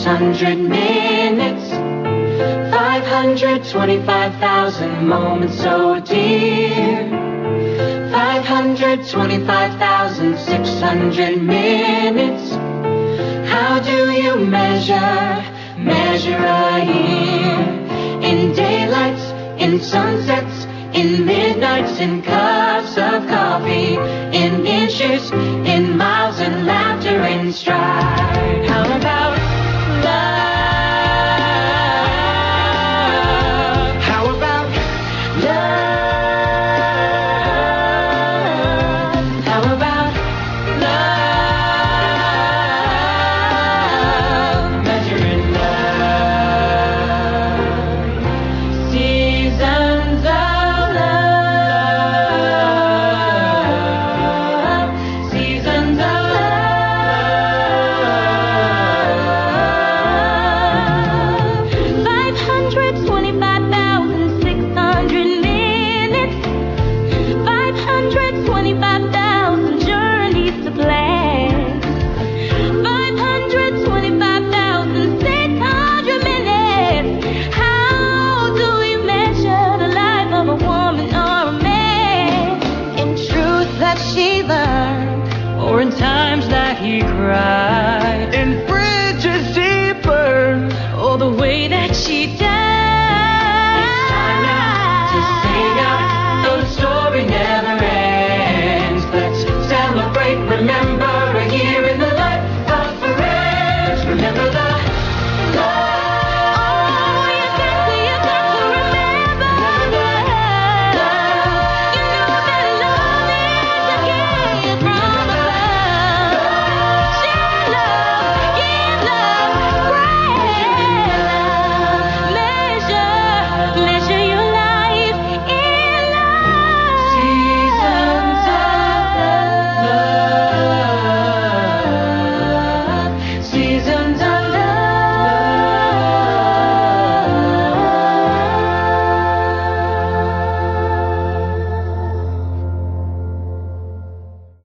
600 minutes, 525,000 moments, oh dear. 525,600 minutes. How do you measure a year? In daylights, in sunsets, in midnights, in cups of coffee, in inches, in miles, in laughter, in stride. How about love? How about love? How about love? Measuring love. Seasons of love. Seasons of love. 525,600 minutes. 525,000 journeys to plan. 525,600 minutes. How do we measure the life of a woman or a man? In truth that she learned, or in times that he cried, in bridges deeper, or the way that she died.